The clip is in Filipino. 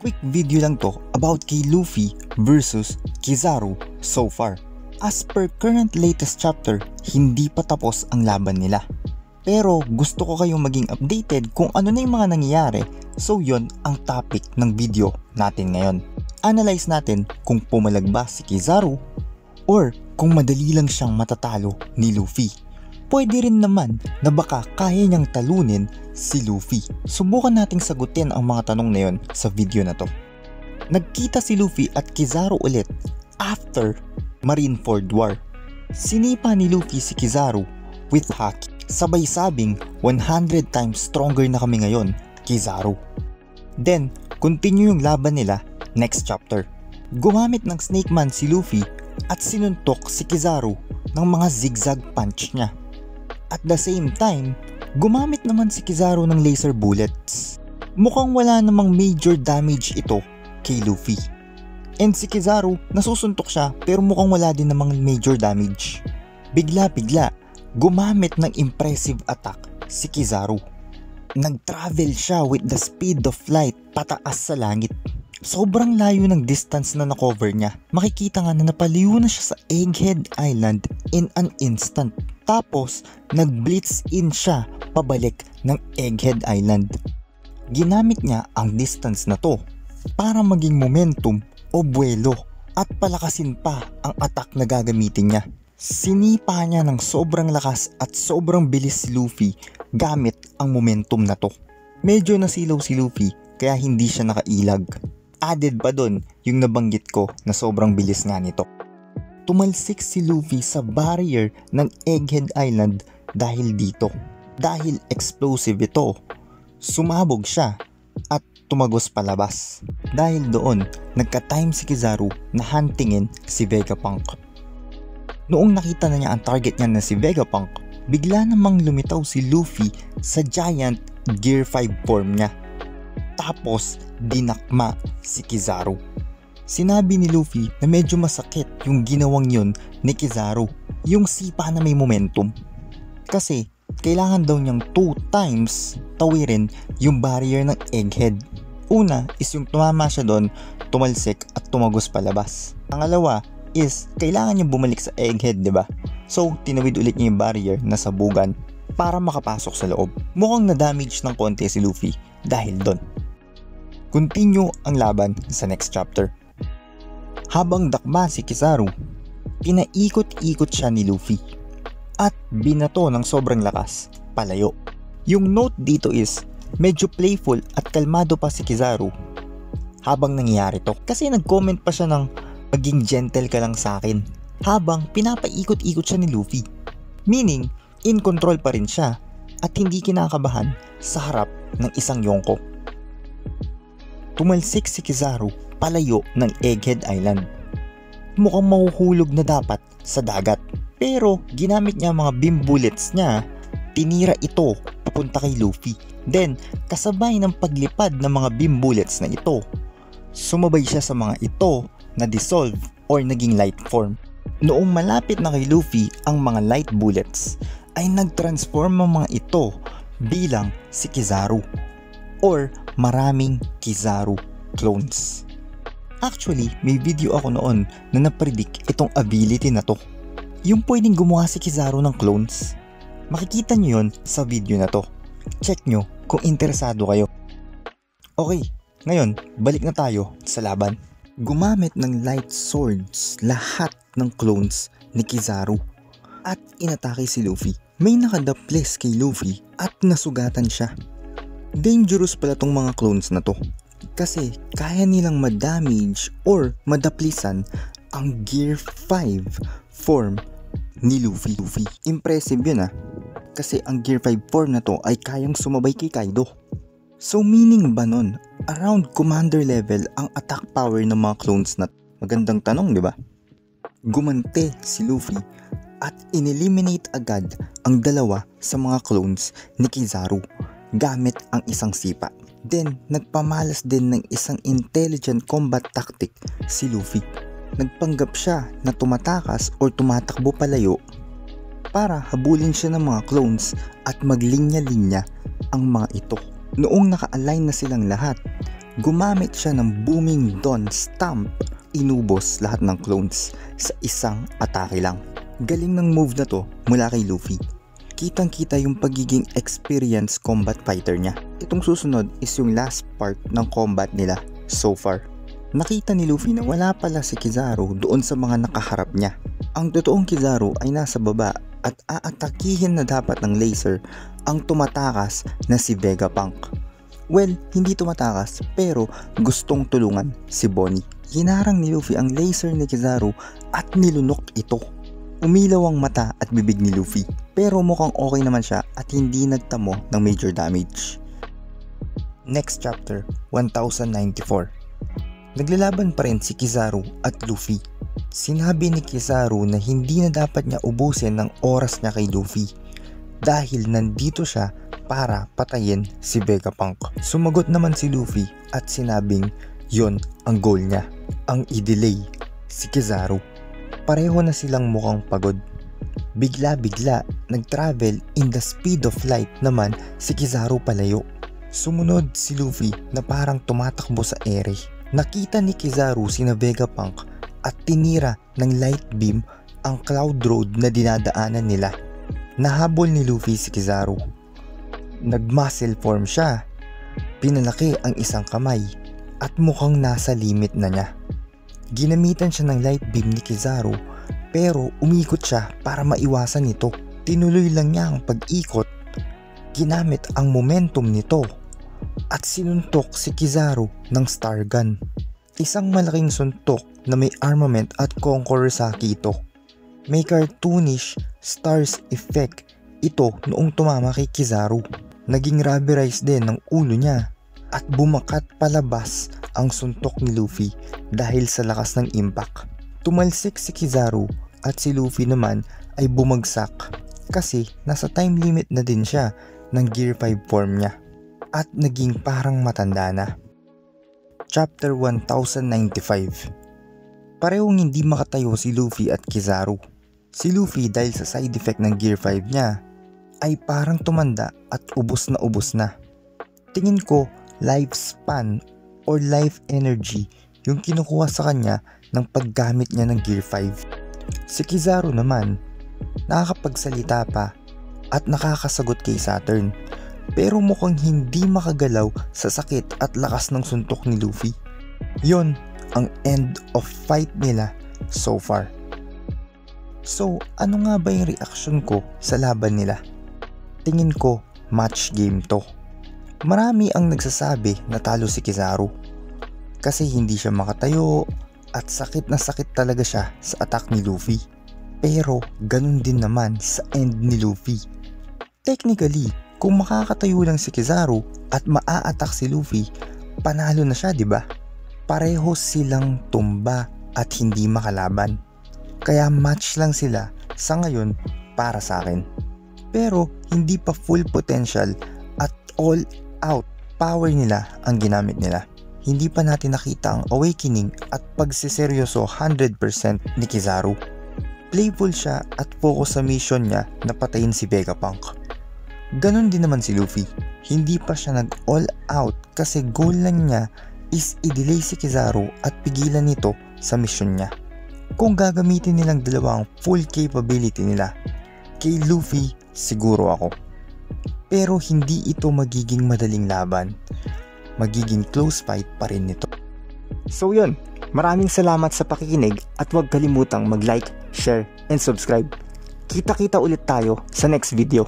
Quick video lang to about kay Luffy versus Kizaru so far. As per current latest chapter, hindi pa tapos ang laban nila. Pero gusto ko kayong maging updated kung ano na yung mga nangyayari, so yon ang topic ng video natin ngayon. Analyze natin kung pumalag ba si Kizaru or kung madali lang siyang matatalo ni Luffy. Pwede rin naman na baka kaya niyang talunin si Luffy. Subukan nating sagutin ang mga tanong na yon sa video na to. Nagkita si Luffy at Kizaru ulit after Marineford War. Sinipa ni Luffy si Kizaru with haki. Sabay sabing 100 times stronger na kami ngayon, Kizaru. Then, continue yung laban nila next chapter. Gumamit ng Snake Man si Luffy at sinuntok si Kizaru ng mga zigzag punch niya. At the same time, gumamit naman si Kizaru ng laser bullets. Mukhang wala namang major damage ito kay Luffy. And si Kizaru, nasusuntok siya pero mukhang wala din namang major damage. Bigla-bigla, gumamit ng impressive attack si Kizaru. Nag-travel siya with the speed of light pataas sa langit. Sobrang layo ng distance na na-cover niya. Makikita nga na napaliw na siya sa Egghead Island in an instant. Tapos, nag-blitz in siya pabalik ng Egghead Island. Ginamit niya ang distance na to para maging momentum o buwelo at palakasin pa ang attack na gagamitin niya. Sinipa niya ng sobrang lakas at sobrang bilis si Luffy gamit ang momentum na to. Medyo nasilaw si Luffy kaya hindi siya nakailag. Added pa dun yung nabanggit ko na sobrang bilis nga nito. Tumalsik si Luffy sa barrier ng Egghead Island dahil dito. Dahil explosive ito, sumabog siya at tumagos palabas. Dahil doon, nagka-time si Kizaru na huntingin si Vegapunk. Noong nakita na niya ang target niya na si Vegapunk, bigla namang lumitaw si Luffy sa giant Gear 5 form niya. Tapos, dinakma si Kizaru. Sinabi ni Luffy na medyo masakit yung ginawang yun ni Kizaru, yung sipa na may momentum. Kasi, kailangan daw niyang 2 times tawirin yung barrier ng Egghead. Una is yung tumama siya doon, tumalsik at tumagos palabas. Pangalawa is kailangan niya bumalik sa Egghead, 'di ba? So, tinawid ulit niya yung barrier na sabugan para makapasok sa loob. Mukhang na-damage ng konti si Luffy dahil doon. Continue ang laban sa next chapter. Habang dakma si Kizaru, pinaikot-ikot siya ni Luffy at binato ng sobrang lakas palayo. Yung note dito is medyo playful at kalmado pa si Kizaru habang nangyayari to. Kasi nag-comment pa siya ng maging gentle ka lang sa akin habang pinapaikot-ikot siya ni Luffy. Meaning, in control pa rin siya at hindi kinakabahan sa harap ng isang Yonko. Tumalsik si Kizaru palayo ng Egghead Island. Mukhang mahuhulog na dapat sa dagat. Pero ginamit niya mga beam bullets niya, tinira ito papunta kay Luffy. Then, kasabay ng paglipad ng mga beam bullets na ito, sumabay siya sa mga ito na dissolve or naging light form. Noong malapit na kay Luffy ang mga light bullets, ay nag-transform ang mga ito bilang si Kizaru or maraming Kizaru clones. Actually, may video ako noon na napredict itong ability na to. Yung pwedeng gumawa si Kizaru ng clones. Makikita nyo yun sa video na to. Check nyo kung interesado kayo. Okay, ngayon balik na tayo sa laban. Gumamit ng light swords lahat ng clones ni Kizaru at inatake si Luffy. May nakadaples kay Luffy at nasugatan siya. Dangerous pala tong mga clones na to kasi kaya nilang madamage or madaplisan ang Gear 5 form ni Luffy. Impressive yun kasi ang Gear 5 form na to ay kayang sumabay kay Kaido. So meaning ba nun, around commander level ang attack power ng mga clones na? Magandang tanong, di ba? Gumante si Luffy at ineliminate agad ang dalawa sa mga clones ni Kizaru gamit ang isang sipa. Then, nagpamalas din ng isang intelligent combat tactic si Luffy. Nagpanggap siya na tumatakas or tumatakbo palayo para habulin siya ng mga clones at maglinya-linya ang mga ito. Noong naka-align na silang lahat, Gumamit siya ng booming Dawn Stamp. Inubos lahat ng clones sa isang atake lang. Galing ng move na to mula kay Luffy. Kitang kita yung pagiging experienced combat fighter niya. Itong susunod is yung last part ng combat nila so far. Nakita ni Luffy na wala pala si Kizaru doon sa mga nakaharap niya. Ang totoong Kizaru ay nasa baba at aatakihin na dapat ng laser ang tumatakas na si Vegapunk. Well, hindi tumatakas pero gustong tulungan si Bonnie. Hinarang ni Luffy ang laser ni Kizaru at nilunok ito. Umilaw ang mata at bibig ni Luffy pero mukhang okay naman siya at hindi nagtamo ng major damage. Next chapter, 1094. Naglalaban pa rin si Kizaru at Luffy. Sinabi ni Kizaru na hindi na dapat niya ubusin ng oras niya kay Luffy dahil nandito siya para patayin si Vegapunk. Sumagot naman si Luffy at sinabing yon ang goal niya, ang i-delay si Kizaru. Pareho na silang mukhang pagod. Bigla-bigla nag-travel in the speed of light naman si Kizaru palayo. Sumunod si Luffy na parang tumatakbo sa ere. Nakita ni Kizaru sina Vegapunk at tinira ng light beam ang cloud road na dinadaanan nila. Nahabol ni Luffy si Kizaru. Nag-muscle form siya. Pinalaki ang isang kamay at mukhang nasa limit na niya. Ginamitan siya ng light beam ni Kizaru pero umikot siya para maiwasan ito. Tinuloy lang niya ang pag-ikot. Ginamit ang momentum nito at sinuntok si Kizaru ng Star Gun. Isang malaking suntok na may armament at Conqueror Saki ito. May cartoonish stars effect ito noong tumama kay Kizaru. Naging rubberized din ng ulo niya at bumakat palabas ang suntok ni Luffy dahil sa lakas ng impact. Tumalsik si Kizaru at si Luffy naman ay bumagsak kasi nasa time limit na din siya ng Gear 5 form niya at naging parang matanda na. Chapter 1095. Parehong hindi makatayo si Luffy at Kizaru. Si Luffy dahil sa side effect ng Gear 5 niya ay parang tumanda at ubos na. Tingin ko lifespan or life energy yung kinukuha sa kanya ng paggamit niya ng Gear 5. Si Kizaru naman nakakapagsalita pa at nakakasagot kay Saturn pero mukhang hindi makagalaw sa sakit at lakas ng suntok ni Luffy. Yon ang end of fight nila so far. So ano nga ba yung reaction ko sa laban nila? Tingin ko match game to. Marami ang nagsasabi na talo si Kizaru kasi hindi siya makatayo at sakit na sakit talaga siya sa attack ni Luffy. Pero ganun din naman sa end ni Luffy. Technically, kung makakatayo lang si Kizaru at maa-attack si Luffy, panalo na siya, di ba? Pareho silang tumba at hindi makalaban. Kaya match lang sila sa ngayon para sa akin. Pero hindi pa full potential at all out power nila ang ginamit nila. Hindi pa natin nakita ang awakening at pagsiseryoso 100% ni Kizaru. Playful siya at focus sa mission niya na patayin si Vegapunk. Ganon din naman si Luffy. Hindi pa siya nag all out kasi goal lang niya is i-delay si Kizaru at pigilan nito sa mission niya. Kung gagamitin nilang dalawa ang full capability nila, kay Luffy siguro ako. Pero hindi ito magiging madaling laban. Magiging close fight pa rin nito. So yun, maraming salamat sa pakikinig at huwag kalimutang mag-like, share, and subscribe. Kita-kita ulit tayo sa next video.